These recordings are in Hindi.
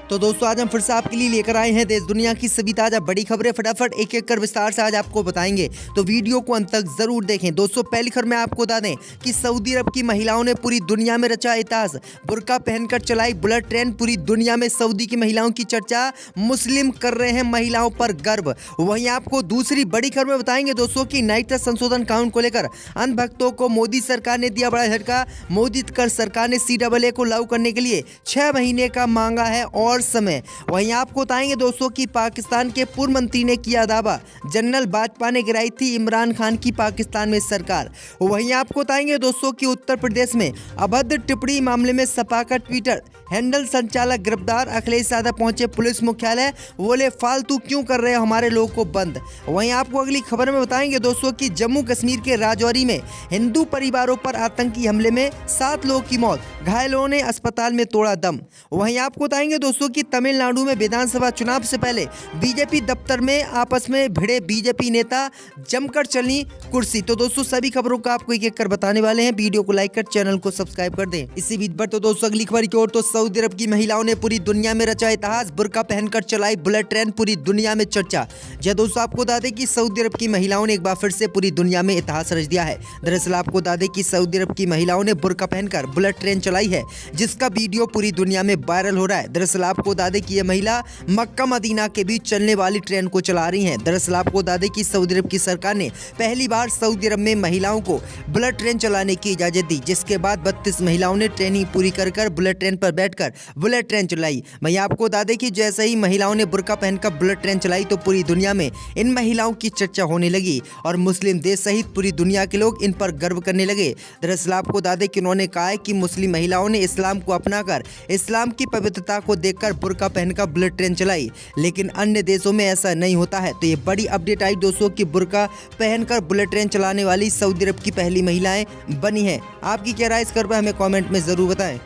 तो दोस्तों आज हम फिर से आपके लिए लेकर आए हैं देश दुनिया की सभी ताजा बड़ी खबरें। फटाफट एक एक कर विस्तार से आज आपको बताएंगे, तो वीडियो को अंत तक जरूर देखें। दोस्तों पहली खबर में आपको बता दें कि सऊदी अरब की महिलाओं ने पूरी दुनिया में रचा इतिहास, बुर्का पहनकर चलाई बुलेट ट्रेन। पूरी दुनिया में सऊदी की महिलाओं की चर्चा, मुस्लिम कर रहे हैं महिलाओं पर गर्व। वहीं आपको दूसरी बड़ी खबर में बताएंगे दोस्तों की नागरिकता संशोधन कानून को लेकर अंधभक्तों को मोदी सरकार ने दिया बड़ा झटका। मोदी सरकार ने CAA को लागू करने के लिए 6 महीने का मांगा है और समय। वहीं आपको बताएंगे दोस्तों कि पाकिस्तान के पूर्व मंत्री ने किया दावा, जनरल बाजपा ने गिराई थी इमरान खान की पाकिस्तान में सरकार। वहीं आपको बताएंगे दोस्तों कि उत्तर प्रदेश में अभद्र टिप्पणी मामले में सपा का ट्विटर हैंडल संचालक गिरफ्तार। अखिलेश यादव पहुंचे पुलिस मुख्यालय, बोले फालतू क्यों कर रहे हो हमारे लोगों को बंद। वहीं आपको अगली खबर में बताएंगे दोस्तों कि जम्मू कश्मीर के राजौरी में हिंदू परिवारों पर आतंकी हमले में 7 लोगों की मौत, घायलों ने अस्पताल में तोड़ा दम। वहीं आपको बताएंगे दोस्तों कि तमिलनाडु में विधानसभा चुनाव से पहले बीजेपी दफ्तर में आपस में भिड़े बीजेपी नेता, जमकर चली कुर्सी। तो दोस्तों सभी खबरों का आपको एक एक कर बताने वाले हैं। वीडियो को लाइक कर चैनल को सब्सक्राइब कर दें। इसी बीच पर तो दोस्तों अगली खबर की ओर, तो सऊदी अरब की महिलाओं ने पूरी दुनिया में रचा इतिहास, बुर्का पहनकर चलाई बुलेट ट्रेन। पूरी दुनिया में चर्चा। जी दोस्तों आपको बता दें कि सऊदी अरब की महिलाओं ने एक बार फिर से पूरी दुनिया में इतिहास रच दिया है। दरअसल आपको बता दें कि सऊदी अरब की महिलाओं ने बुर्का पहनकर बुलेट ट्रेन चलाई है, जिसका वीडियो पूरी दुनिया में वायरल हो रहा है। दरअसल आपको बता दें कि ये महिला मक्का मदीना के बीच चलने वाली ट्रेन को चला रही हैं। दरअसल आपको बता दें कि सऊदी अरब की सरकार ने पहली बार सऊदी अरब में महिलाओं को बुलेट ट्रेन चलाने की इजाजत दी, जिसके बाद 32 महिलाओं ने ट्रेनिंग पूरी कर बुलेट ट्रेन पर बैठकर बुलेट ट्रेन चलाई। वहीं आपको बता दें कि जैसे ही महिलाओं ने बुर्का पहनकर बुलेट ट्रेन चलाई तो पूरी दुनिया में इन महिलाओं की चर्चा होने लगी और मुस्लिम देश सहित पूरी दुनिया के लोग इन पर गर्व करने लगे। दरअसल आपको बता दें कि उन्होंने कहा है कि मुस्लिम महिलाओं ने इस्लाम को अपनाकर इस्लाम की पवित्रता को देखकर बुर्का पहनकर बुलेट ट्रेन चलाई, लेकिन अन्य देशों में ऐसा नहीं होता है। तो ये बड़ी अपडेट आई दोस्तों कि बुर्का पहनकर बुलेट ट्रेन चलाने वाली सऊदी अरब की पहली महिलाएं बनी हैं। आपकी क्या राय इस खबर पर हमें कमेंट में जरूर बताएं।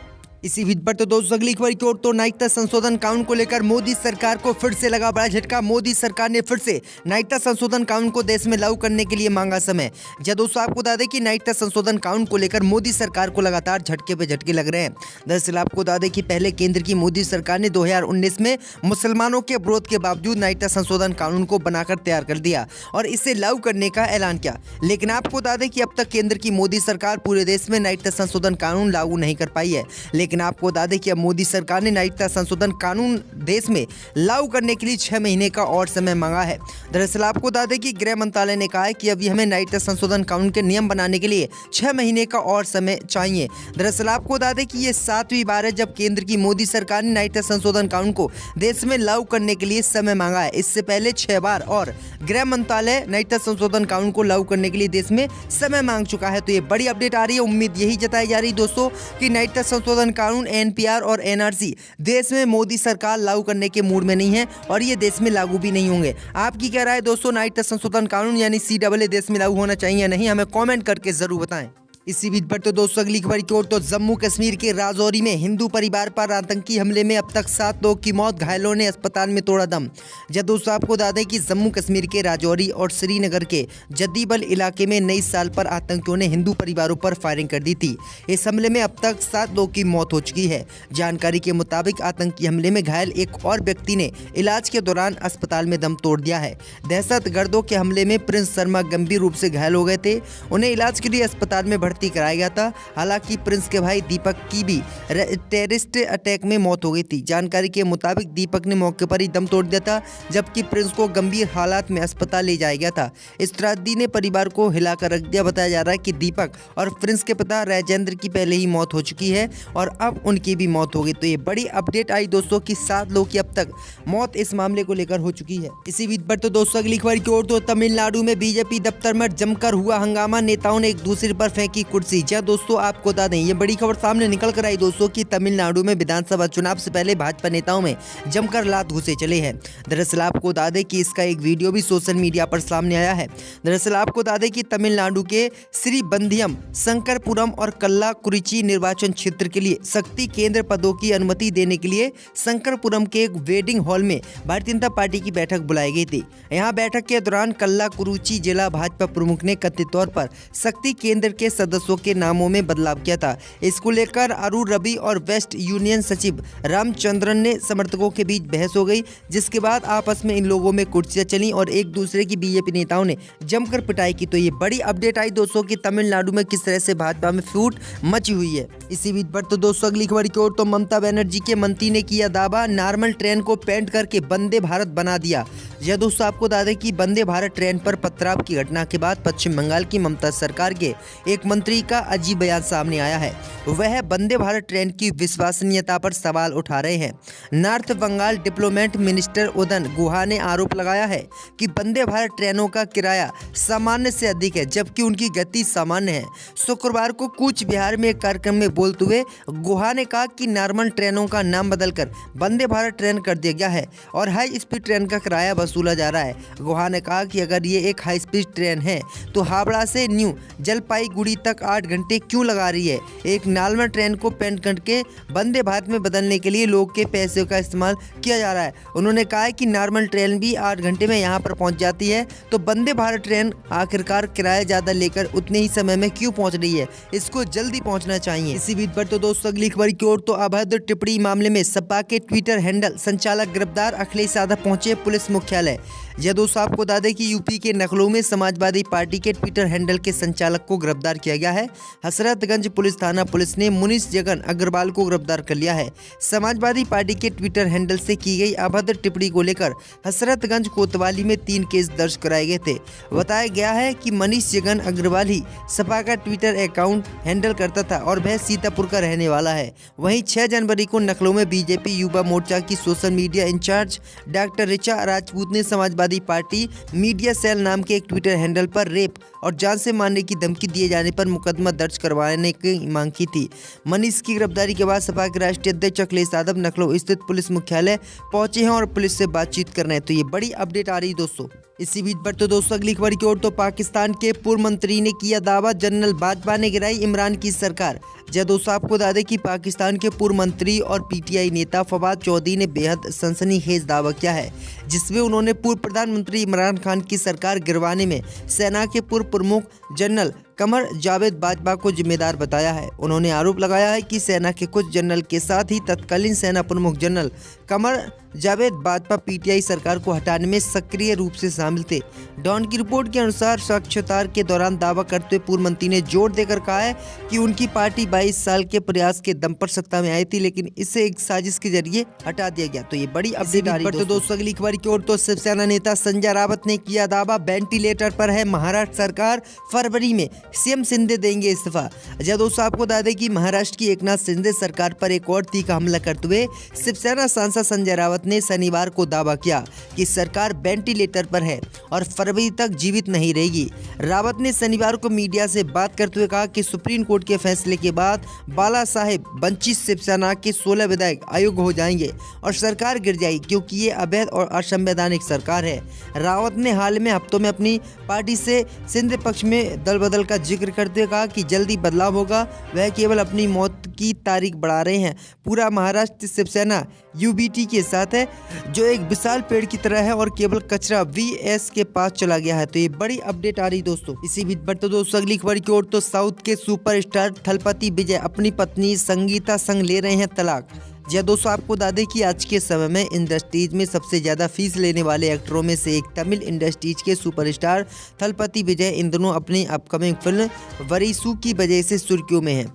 इसी बीच पर तो दोस्तों अगली खबर की ओर, तो नागरिकता संशोधन कानून को लेकर मोदी सरकार को फिर से लगा बड़ा झटका। मोदी सरकार ने फिर से नागरिकता संशोधन कानून को देश में लागू करने के लिए मांगा समय। जब दोस्तों आपको बता दें कि नागरिकता संशोधन कानून को लेकर मोदी सरकार को लगातार झटके पे झटके लग रहे हैं। दरअसल आपको बता दें कि पहले केंद्र की मोदी सरकार ने 2019 में मुसलमानों के विरोध के बावजूद नागरिकता संशोधन कानून को बनाकर तैयार कर दिया और इसे लागू करने का ऐलान किया। लेकिन आपको बता दें कि अब तक केंद्र की मोदी सरकार पूरे देश में नागरिकता संशोधन कानून लागू नहीं कर पाई है। लेकिन आपको बता दें कि अब मोदी सरकार ने नागरिकता संशोधन कानून देश में लागू करने के लिए 6 महीने का और समय मांगा है। दरअसल आपको बता दें कि गृह मंत्रालय ने कहा है कि अभी हमें नागरिकता संशोधन कानून के नियम बनाने के लिए 6 महीने का और समय चाहिए। दरअसल आपको बता दें कि ये 7वीं बार है जब केंद्र की मोदी सरकार ने नागरिकता संशोधन कानून को देश में लागू करने के लिए समय मांगा है। इससे पहले 6 बार और गृह मंत्रालय नागरिकता संशोधन कानून को लागू करने के लिए देश में समय मांग चुका है। तो ये बड़ी अपडेट आ रही है। उम्मीद यही जताई जा रही है दोस्तों कि नागरिकता संशोधन कानून NPR और NRC देश में मोदी सरकार लागू करने के मूड में नहीं है और ये देश में लागू भी नहीं होंगे। आपकी क्या राय दोस्तों, नागरिकता संशोधन कानून यानी CAA देश में लागू होना चाहिए या नहीं, हमें कमेंट करके जरूर बताएं। इसी बीच पर तो दोस्तों अगली खबर की ओर, तो जम्मू कश्मीर के राजौरी में हिंदू परिवार पर आतंकी हमले में अब तक 7 लोगों की मौत, घायलों ने अस्पताल में तोड़ा दम। जब दोस्तों आपको बता दें कि जम्मू कश्मीर के राजौरी और श्रीनगर के जद्दीबल इलाके में नई साल पर आतंकियों ने हिंदू परिवारों पर फायरिंग कर दी थी। इस हमले में अब तक 7 लोगों की मौत हो चुकी है। जानकारी के मुताबिक आतंकी हमले में घायल एक और व्यक्ति ने इलाज के दौरान अस्पताल में दम तोड़ दिया है। दहशतगर्दों के हमले में प्रिंस शर्मा गंभीर रूप से घायल हो गए थे, उन्हें इलाज के लिए अस्पताल में भर्ती कराया गया था। हालांकि प्रिंस के भाई दीपक की भी टेररिस्ट अटैक में मौत हो गई थी। जानकारी के मुताबिक दीपक ने मौके पर ही दम तोड़ दिया था, जबकि प्रिंस को गंभीर हालात में अस्पताल ले जाया गया था। इस त्रासदी ने परिवार को हिलाकर रख दिया। बताया जा रहा है कि दीपक और प्रिंस के पिता राजेंद्र की पहले ही मौत हो चुकी है और अब उनकी भी मौत हो गई। तो ये बड़ी अपडेट आई दोस्तों कि 7 लोगों की अब तक मौत इस मामले को लेकर हो चुकी है। इसी बीच पर तो दोस्तों अगली खबर की ओर, तो तमिलनाडु में बीजेपी दफ्तर में जमकर हुआ हंगामा, नेताओं ने एक दूसरे पर फेंकी कुर्सी। दोस्तों आपको बता दें ये बड़ी खबर सामने निकल कर आई दोस्तों कि तमिलनाडु में विधानसभा चुनाव से पहले भाजपा नेताओं में जमकर लात घुसे चले हैं। दरअसल आपको बता दें कि इसका एक वीडियो भी सोशल मीडिया पर सामने आया है। दरअसल आपको बता दें कि तमिलनाडु के श्रीबंधियम, शंकरपुरम और कल्लाकुरिची निर्वाचन क्षेत्र के लिए शक्ति केंद्र पदों की अनुमति देने के लिए शंकरपुरम के एक वेडिंग हॉल में भारतीय जनता पार्टी की बैठक बुलाई गई थी। यहाँ बैठक के दौरान कल्लाकुरिची जिला भाजपा प्रमुख ने कथित तौर पर शक्ति केंद्र के सदस्यों के नामों में बदलाव किया था। इसको लेकर अरुण रवि और वेस्ट यूनियन सचिव रामचंद्रन ने समर्थकों के बीच बहस हो गई, जिसके बाद आपस में इन लोगों में कुर्सियां चली और एक दूसरे की बीजेपी नेताओं ने जमकर पिटाई की। तो ये बड़ी अपडेट आई दोस्तों कि तमिलनाडु में किस तरह से भाजपा में फूट मची हुई है। इसी बीच पर तो दोस्तों अगली खबर की ओर, तो ममता बनर्जी के मंत्री ने किया दावा, नॉर्मल ट्रेन को पेंट करके वंदे भारत बना दिया। यह दोस्तों आपको बता दें कि वंदे भारत ट्रेन पर पथराव की घटना के बाद पश्चिम बंगाल की ममता सरकार के एक मंत्री का अजीब बयान सामने आया है। वह वंदे भारत ट्रेन की विश्वसनीयता पर सवाल उठा रहे हैं। North Bengal development minister Udayan Guha ने आरोप लगाया है कि वंदे भारत ट्रेनों का किराया सामान्य से अधिक है, जबकि उनकी गति सामान्य है। शुक्रवार को कूच बिहार में एक कार्यक्रम में बोलते हुए गुहा ने कहा कि नॉर्मल ट्रेनों का नाम बदलकर वंदे भारत ट्रेन कर दिया गया है और हाई स्पीड ट्रेन का किराया वसूला जा रहा है। गुहा ने कहा कि अगर ये एक हाई स्पीड ट्रेन है तो हावड़ा से न्यू जलपाईगुड़ी तक 8 घंटे क्यों लगा रही है। एक नॉर्मल ट्रेन को पेंट करके वंदे भारत में बदलने के लिए लोग के पैसे का इस्तेमाल किया जा रहा है। उन्होंने कहा है कि नॉर्मल ट्रेन भी 8 घंटे में यहाँ पर पहुँच जाती है, तो वंदे भारत ट्रेन आखिरकार किराया ज़्यादा लेकर उतने ही समय में क्यों पहुँच रही है, इसको जल्दी पहुँचना चाहिए। इसी बीच पर तो दोस्तों अगली खबर की ओर, तो अभद्र टिप्पणी मामले में सपा के ट्विटर हैंडल संचालक गिरफ्तार, अखिलेश यादव पहुंचे पुलिस मुख्यालय। यह दोस्तों आपको बता दें कि यूपी के नखलऊ में समाजवादी पार्टी के ट्विटर हैंडल के संचालक को गिरफ्तार किया गया है। हसरतगंज पुलिस थाना पुलिस ने मुनीष जगन अग्रवाल को गिरफ्तार कर लिया है। समाजवादी पार्टी के ट्विटर हैंडल से की गई अभद्र टिप्पणी को लेकर हसरतगंज कोतवाली में 3 केस दर्ज कराए गए थे। बताया गया है कि मनीष जगन अग्रवाल ही सपा का ट्विटर अकाउंट हैंडल करता था और वह सीतापुर का रहने वाला है। वहीं 6 जनवरी को नखलऊ में बीजेपी युवा मोर्चा की social media in charge doctor Richa Rajput ने समाजवादी पार्टी मीडिया सेल नाम के एक ट्विटर हैंडल पर रेप और जान से मारने की धमकी दिए जाने पर मुकदमा दर्ज करवाने की मांग की थी। मनीष की गिरफ्तारी के बाद सपा के राष्ट्रीय अध्यक्ष अखिलेश यादव नखलऊ स्थित पुलिस मुख्यालय पहुंचे हैं और पुलिस से बातचीत कर रहे हैं। तो ये बड़ी अपडेट आ रही है दोस्तों। इसी बीच पर तो दोस्तों अगली खबर की ओर, तो पाकिस्तान के पूर्व मंत्री ने किया दावा, जनरल बाजवा ने गिराई इमरान की सरकार। जय दोस्तों आपको बता दें कि पाकिस्तान के पूर्व मंत्री और पीटीआई नेता फवाद चौधरी ने बेहद सनसनीखेज दावा किया है, जिसमें उन्होंने पूर्व प्रधानमंत्री इमरान खान की सरकार गिरवाने में सेना के पूर्व प्रमुख जनरल कमर जावेद बाजवा को जिम्मेदार बताया है। उन्होंने आरोप लगाया है कि सेना के कुछ जनरल के साथ ही तत्कालीन सेना प्रमुख जनरल कमर जावेद बाजवा पीटीआई सरकार को हटाने में सक्रिय रूप से शामिल थे। डॉन की रिपोर्ट के अनुसार साक्षात्कार के दौरान दावा करते हुए पूर्व मंत्री ने जोर देकर कहा है कि उनकी पार्टी 22 साल के प्रयास के दम पर सत्ता में आई थी, लेकिन इसे एक साजिश के जरिए हटा दिया गया। तो ये बड़ी अपडेट आ रही है। तो दोस्तों अगली खबर की ओर, तो शिवसेना नेता संजय रावत ने किया दावा, वेंटिलेटर पर है महाराष्ट्र सरकार, फरवरी में सीएम शिंदे देंगे इस्तीफा। जब दोस्तों आपको बता दें कि महाराष्ट्र की एकनाथ शिंदे सरकार पर एक और तीखा हमला करते हुए शिवसेना सांसद संजय रावत ने शनिवार को दावा किया कि सरकार वेंटिलेटर पर है और फरवरी तक जीवित नहीं रहेगी। रावत ने शनिवार को मीडिया से बात करते हुए कहा कि सुप्रीम कोर्ट के फैसले के बाद बाला साहेब वंचित शिवसेना के 16 विधायक अयोग्य हो जाएंगे और सरकार गिर जाएगी, क्योंकि ये अवैध और असंवैधानिक सरकार है। रावत ने हाल में हफ्तों में अपनी पार्टी से शिंदे पक्ष में दल बदल का जिक्र करते हुए कहा कि जल्दी बदलाव होगा, वह केवल अपनी मौत की तारीख बढ़ा रहे हैं। पूरा महाराष्ट्र शिवसेना यूबीटी के साथ है, जो एक विशाल पेड़ की तरह है और केवल कचरा वीएस के पास चला गया है। तो ये बड़ी अपडेट आ रही दोस्तों। इसी बीच पर तो दोस्तों अगली खबर की ओर, तो साउथ के सुपरस्टार थलपति विजय अपनी पत्नी संगीता संग ले रहे हैं तलाक। जी दोस्तों आपको बता दें कि आज के समय में इंडस्ट्रीज में सबसे ज़्यादा फीस लेने वाले एक्टरों में से एक तमिल इंडस्ट्रीज के सुपरस्टार थलपति विजय इन दिनों अपनी अपकमिंग फिल्म वरीसू की वजह से सुर्खियों में है।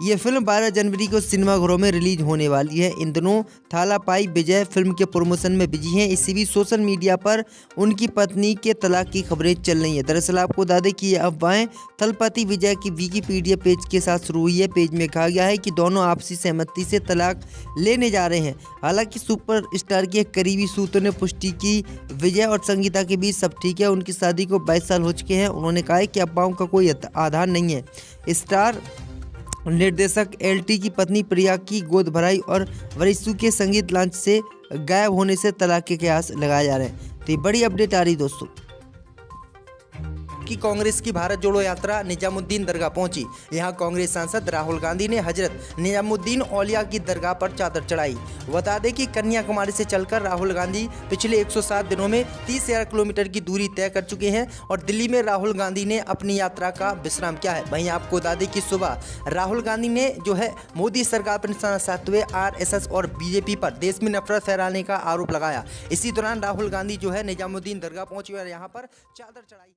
ये फिल्म 12 जनवरी को सिनेमाघरों में रिलीज होने वाली है। इन दिनों थालापाई विजय फिल्म के प्रमोशन में बिजी हैं। इसी बीच सोशल मीडिया पर उनकी पत्नी के तलाक की खबरें चल रही हैं। दरअसल आपको बता दें कि ये अफवाहें थलपति विजय की विकिपीडिया पेज के साथ शुरू हुई है। पेज में कहा गया है कि दोनों आपसी सहमति से तलाक लेने जा रहे हैं। हालांकि सुपरस्टार के करीबी सूत्रों ने पुष्टि की विजय और संगीता के बीच सब ठीक है, उनकी शादी को 22 साल हो चुके हैं। उन्होंने कहा है कि अफवाहों का कोई आधार नहीं है। स्टार निर्देशक एलटी की पत्नी प्रिया की गोद भराई और वरीसू के संगीत लॉन्च से गायब होने से तलाक के कयास लगाए जा रहे हैं। तो ये बड़ी अपडेट आ रही दोस्तों। की कांग्रेस की भारत जोड़ो यात्रा निजामुद्दीन दरगाह पहुंची। यहां कांग्रेस सांसद राहुल गांधी ने हजरत निजामुद्दीन औलिया की दरगाह पर चादर चढ़ाई। बता दें कि कन्याकुमारी से चलकर राहुल गांधी पिछले 107 दिनों में 30,000 किलोमीटर की दूरी तय कर चुके हैं और दिल्ली में राहुल गांधी ने अपनी यात्रा का विश्राम किया है। वहीं आपको बता दें कि सुबह राहुल गांधी ने जो है मोदी सरकार पर निशाना साधते हुए आरएसएस और बीजेपी पर देश में नफरत फैलाने का आरोप लगाया। इसी दौरान राहुल गांधी जो है निजामुद्दीन दरगाह पहुंचे और यहाँ पर चादर चढ़ाई।